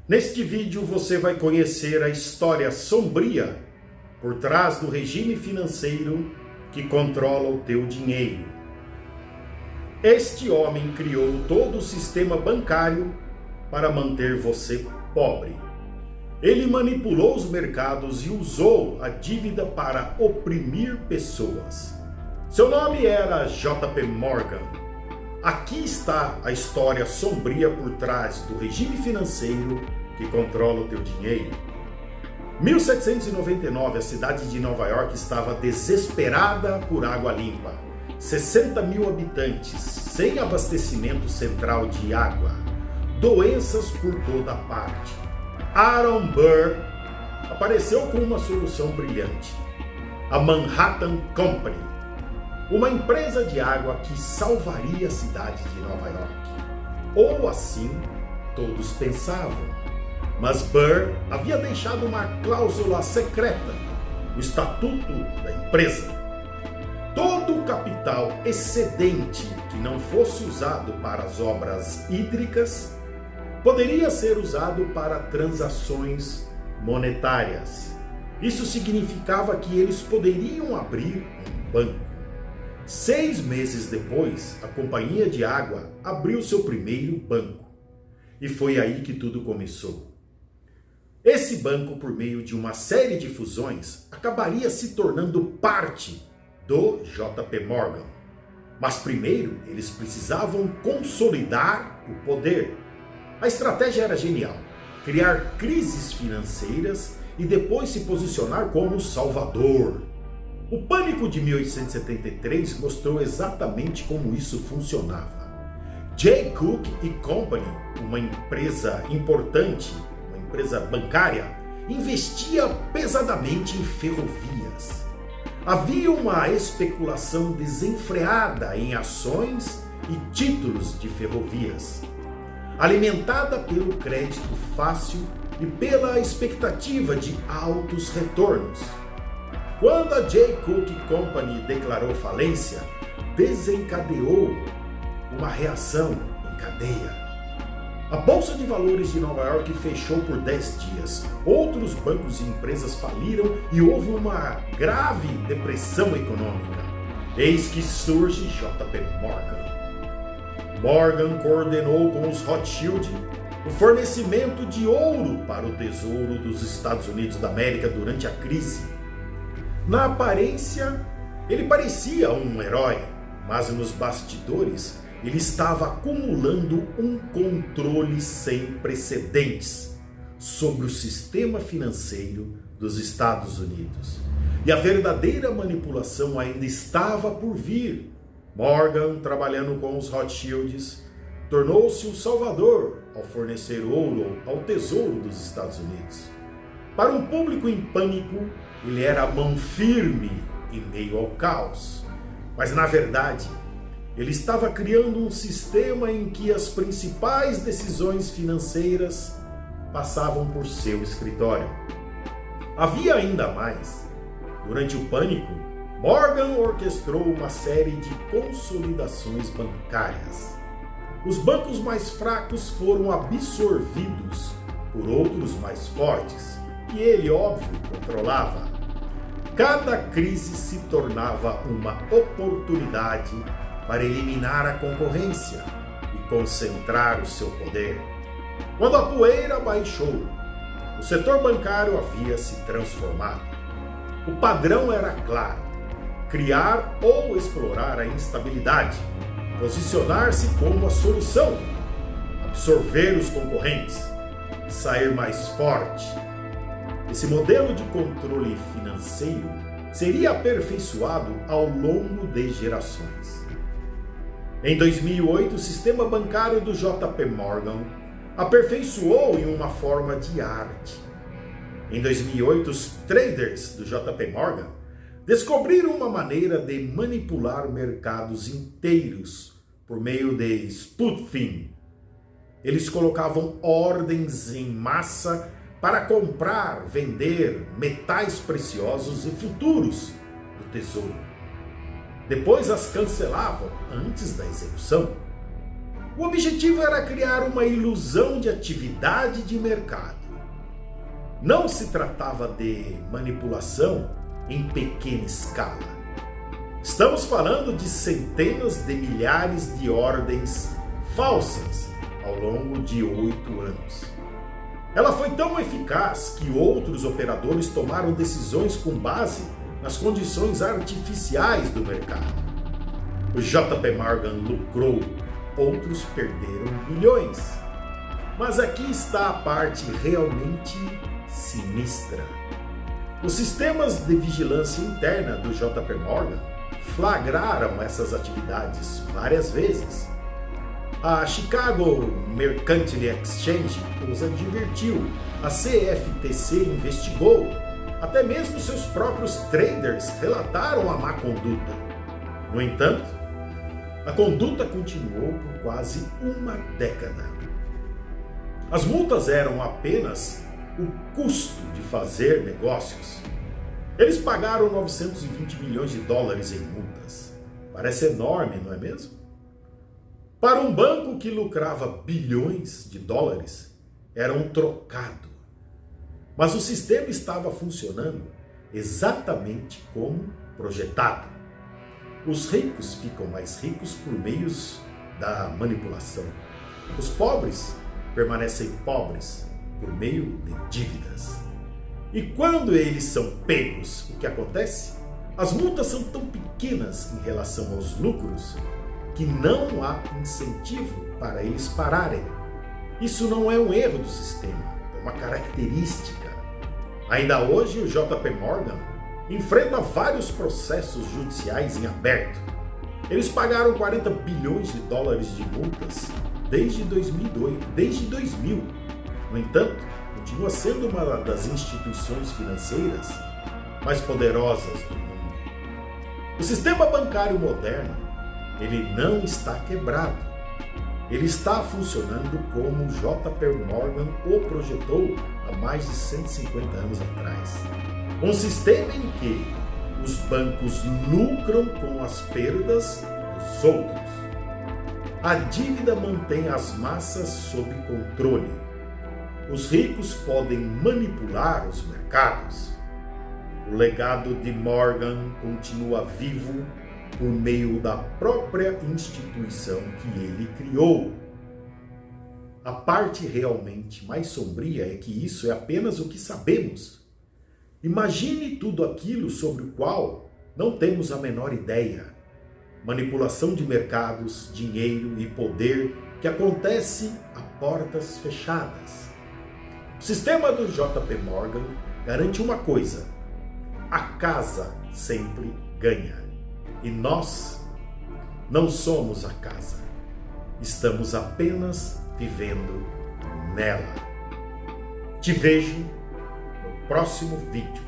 Neste vídeo você vai conhecer a história sombria por trás do regime financeiro que controla o teu dinheiro. Este homem criou todo o sistema bancário para manter você pobre. Ele manipulou os mercados e usou a dívida para oprimir pessoas. Seu nome era J.P. Morgan. Aqui está a história sombria por trás do regime financeiro que controla o teu dinheiro. 1799, a cidade de Nova York estava desesperada por água limpa. 60 mil habitantes, sem abastecimento central de água. Doenças por toda parte. Aaron Burr apareceu com uma solução brilhante. A Manhattan Company, uma empresa de água que salvaria a cidade de Nova York. Ou assim todos pensavam. Mas Burr havia deixado uma cláusula secreta, o estatuto da empresa. Todo o capital excedente que não fosse usado para as obras hídricas poderia ser usado para transações monetárias. Isso significava que eles poderiam abrir um banco. 6 meses depois, a companhia de água abriu seu primeiro banco. E foi aí que tudo começou. Esse banco, por meio de uma série de fusões, acabaria se tornando parte do J.P. Morgan. Mas primeiro, eles precisavam consolidar o poder. A estratégia era genial: criar crises financeiras e depois se posicionar como salvador. O pânico de 1873 mostrou exatamente como isso funcionava. Jay Cooke & Company, uma empresa importante, uma empresa bancária, investia pesadamente em ferrovias. Havia uma especulação desenfreada em ações e títulos de ferrovias, alimentada pelo crédito fácil e pela expectativa de altos retornos. Quando a Jay Cooke & Company declarou falência, desencadeou uma reação em cadeia. A Bolsa de Valores de Nova York fechou por 10 dias. Outros bancos e empresas faliram e houve uma grave depressão econômica. Eis que surge J.P. Morgan. Morgan coordenou com os Rothschild o fornecimento de ouro para o Tesouro dos Estados Unidos da América durante a crise. Na aparência, ele parecia um herói, mas nos bastidores ele estava acumulando um controle sem precedentes sobre o sistema financeiro dos Estados Unidos. E a verdadeira manipulação ainda estava por vir. Morgan, trabalhando com os Rothschilds, tornou-se um salvador ao fornecer ouro ao Tesouro dos Estados Unidos. Para um público em pânico, ele era a mão firme em meio ao caos. Mas, na verdade, ele estava criando um sistema em que as principais decisões financeiras passavam por seu escritório. Havia ainda mais. Durante o pânico, Morgan orquestrou uma série de consolidações bancárias. Os bancos mais fracos foram absorvidos por outros mais fortes, que ele, óbvio, controlava. Cada crise se tornava uma oportunidade para eliminar a concorrência e concentrar o seu poder. Quando a poeira baixou, o setor bancário havia se transformado. O padrão era claro: criar ou explorar a instabilidade, posicionar-se como a solução, absorver os concorrentes, sair mais forte. Esse modelo de controle financeiro seria aperfeiçoado ao longo de gerações. Em 2008, o sistema bancário do J.P. Morgan aperfeiçoou em uma forma de arte. Em 2008, os traders do J.P. Morgan descobriram uma maneira de manipular mercados inteiros por meio de spoofing. Eles colocavam ordens em massa para comprar, vender metais preciosos e futuros do tesouro. Depois as cancelavam antes da execução. O objetivo era criar uma ilusão de atividade de mercado. Não se tratava de manipulação em pequena escala. Estamos falando de centenas de milhares de ordens falsas ao longo de 8 anos. Ela foi tão eficaz que outros operadores tomaram decisões com base nas condições artificiais do mercado. O JP Morgan lucrou, outros perderam bilhões. Mas aqui está a parte realmente sinistra. Os sistemas de vigilância interna do JP Morgan flagraram essas atividades várias vezes. A Chicago Mercantile Exchange os advertiu, a CFTC investigou, até mesmo seus próprios traders relataram a má conduta. No entanto, a conduta continuou por quase uma década. As multas eram apenas o custo de fazer negócios. Eles pagaram 920 milhões de dólares em multas. Parece enorme, não é mesmo? Para um banco que lucrava bilhões de dólares, era um trocado. Mas o sistema estava funcionando exatamente como projetado. Os ricos ficam mais ricos por meios da manipulação. Os pobres permanecem pobres por meio de dívidas. E quando eles são pegos, o que acontece? As multas são tão pequenas em relação aos lucros que não há incentivo para eles pararem. Isso não é um erro do sistema, é uma característica. Ainda hoje o JP Morgan enfrenta vários processos judiciais em aberto. Eles pagaram 40 bilhões de dólares de multas desde 2000. No entanto, continua sendo uma das instituições financeiras mais poderosas do mundo. O sistema bancário moderno, ele não está quebrado. Ele está funcionando como o JP Morgan o projetou há mais de 150 anos atrás. Um sistema em que os bancos lucram com as perdas dos outros. A dívida mantém as massas sob controle. Os ricos podem manipular os mercados. O legado de Morgan continua vivo por meio da própria instituição que ele criou. A parte realmente mais sombria é que isso é apenas o que sabemos. Imagine tudo aquilo sobre o qual não temos a menor ideia. Manipulação de mercados, dinheiro e poder que acontece a portas fechadas. O sistema do JP Morgan garante uma coisa: a casa sempre ganha. E nós não somos a casa, estamos apenas vivendo nela. Te vejo no próximo vídeo.